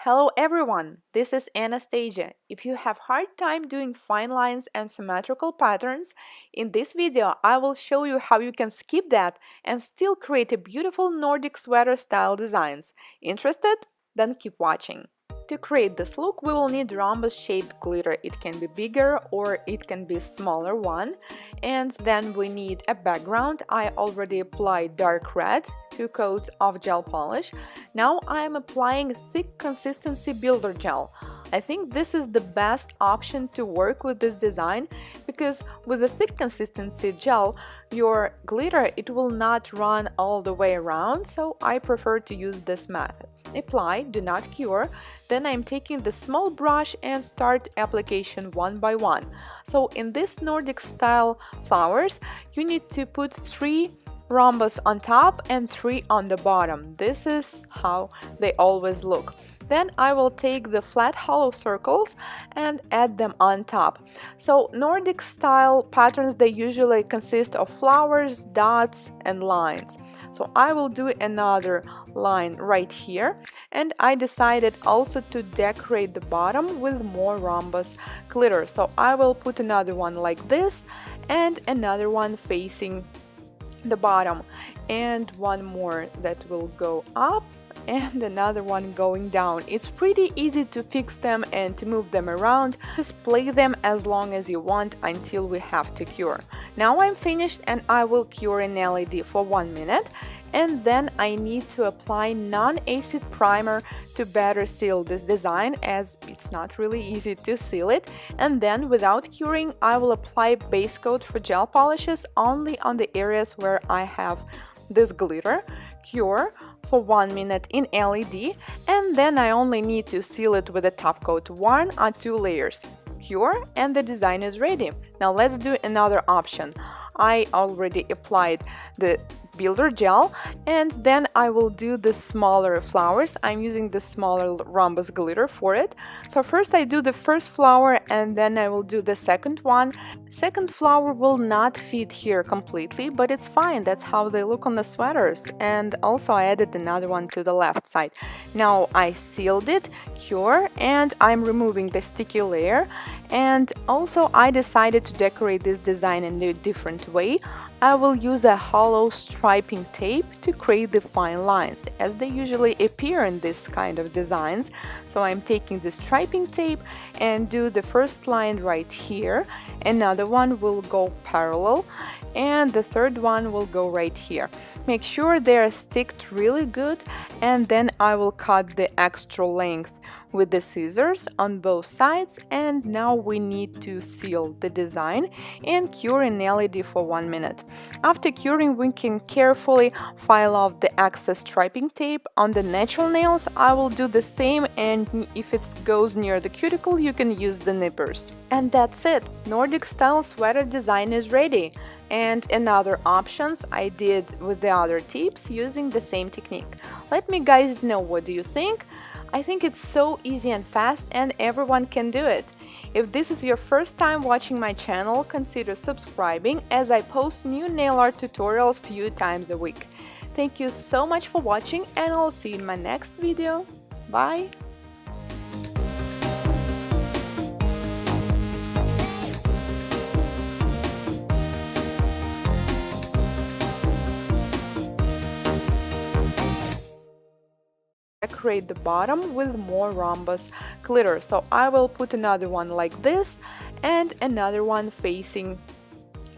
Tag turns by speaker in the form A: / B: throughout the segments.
A: Hello everyone, this is Anastasia. If you have hard time doing fine lines and symmetrical patterns, in this video I will show you how you can skip that and still create a beautiful Nordic sweater style designs. Interested? Then keep watching. To create this look, we will need rhombus-shaped glitter. It can be bigger or it can be smaller one. And then we need a background. I already applied dark red, 2 coats of gel polish. Now I am applying thick consistency builder gel. I think this is the best option to work with this design because with the thick consistency gel, your glitter, it will not run all the way around, so I prefer to use this method. Apply, do not cure. Then I'm taking the small brush and start application one by one. So in this Nordic style flowers, you need to put 3 rhombus on top and 3 on the bottom. This is how they always look. Then I will take the flat hollow circles and add them on top. So Nordic style patterns, they usually consist of flowers, dots and lines. So I will do another line right here, and I decided also to decorate the bottom with more rhombus glitter. So I will put another one like this and another one facing the bottom, and one more that will go up and another one going down. It's pretty easy to fix them and to move them around. Just play them as long as you want until we have to cure. Now I'm finished and I will cure in LED for 1 minute, and then I need to apply non-acid primer to better seal this design, as it's not really easy to seal it. And then without curing, I will apply base coat for gel polishes only on the areas where I have this glitter. Cure for 1 minute in LED, and then I only need to seal it with a top coat, 1 or 2 layers. Cure, and the design is ready. Now let's do another option. I already applied the builder gel, and then I will do the smaller flowers. I'm using the smaller rhombus glitter for it. So first I do the first flower and then I will do the second one. Second flower will not fit here completely, but it's fine. That's how they look on the sweaters. And also I added another one to the left side. Now I sealed it, cure, and I'm removing the sticky layer. And also I decided to decorate this design in a different way. I will use a hollow striping tape to create the fine lines, as they usually appear in this kind of designs. So I'm taking the striping tape and do the first line right here. Another one will go parallel, and the third one will go right here. Make sure they are sticked really good, and then I will cut the extra length with the scissors on both sides. And now we need to seal the design and cure in LED for 1 minute. After curing, we can carefully file off the excess striping tape. On the natural nails, I will do the same, and if it goes near the cuticle, you can use the nippers. And that's it. Nordic style sweater design is ready. And another options I did with the other tips using the same technique. Let me guys know, what do you think? I think it's so easy and fast, and everyone can do it. If this is your first time watching my channel, consider subscribing, as I post new nail art tutorials few times a week. Thank you so much for watching, and I'll see you in my next video. Bye! Decorate the bottom with more rhombus glitter. So I will put another one like this and another one facing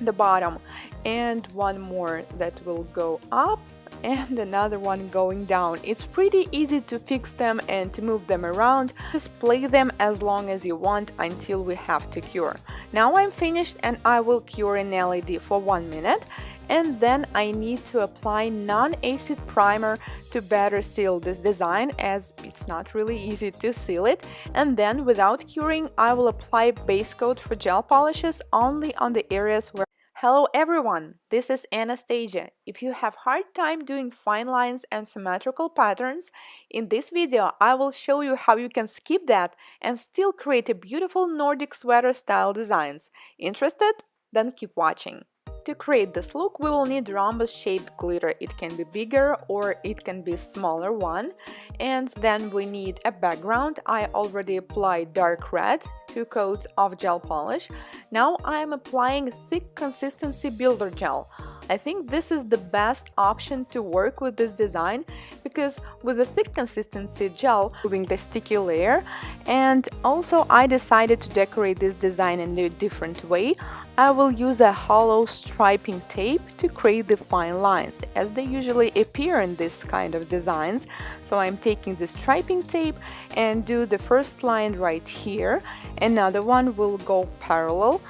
A: the bottom, and one more that will go up and another one going down. It's pretty easy to fix them and to move them around. Just play them as long as you want until we have to cure. Now I'm finished and I will cure in LED for 1 minute. And then I need to apply non-acid primer to better seal this design, as it's not really easy to seal it. And then without curing, I will apply base coat for gel polishes only on the areas where... Hello everyone, this is Anastasia. If you have hard time doing fine lines and symmetrical patterns, in this video I will show you how you can skip that and still create a beautiful Nordic sweater style designs. Interested? Then keep watching. To create this look, we will need rhombus-shaped glitter. It can be bigger or it can be smaller one. And then we need a background. I already applied dark red, 2 coats of gel polish. Now I am applying thick consistency builder gel. I think this is the best option to work with this design because with the thick consistency gel, removing the sticky layer, and also I decided to decorate this design in a different way. I will use a hollow striping tape to create the fine lines as they usually appear in this kind of designs. So I'm taking the striping tape and do the first line right here, another one will go parallel,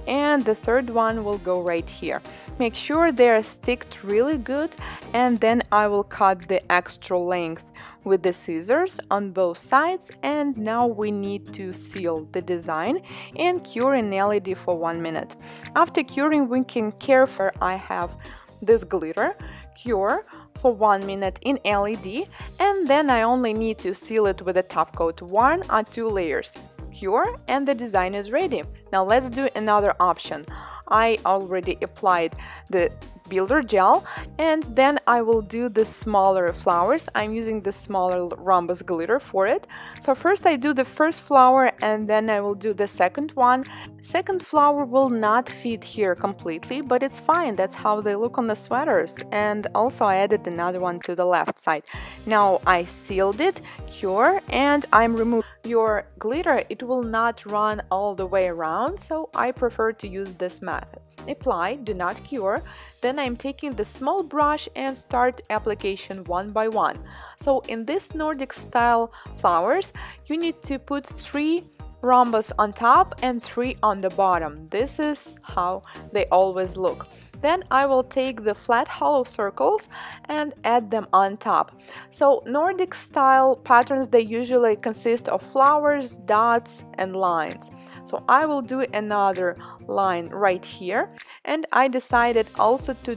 A: and the third one will go right here. Make sure they are sticked really good, and then I will cut the extra length with the scissors on both sides. And now we need to seal the design and cure in LED for 1 minute. After curing, we can carefully, I have this glitter, cure for 1 minute in LED, and then I only need to seal it with a top coat, 1 or 2 layers. Cure, and the design is ready. Now let's do another option. I already applied the builder gel, and then I will do the smaller flowers. I'm using the smaller rhombus glitter for it. So first I do the first flower, and then I will do the second one. Second flower will not fit here completely, but it's fine. That's how they look on the sweaters. And also I added another one to the left side. Now I sealed it, cure, and I'm removing your glitter. It will not run all the way around, so I prefer to use this method. Apply, do not cure. Then I'm taking the small brush and start application one by one. So in this Nordic style flowers, you need to put 3 rhombus on top and 3 on the bottom. This is how they always look. Then I will take the flat hollow circles and add them on top. So Nordic style patterns, they usually consist of flowers, dots, and lines. So I will do another line right here, and I decided also to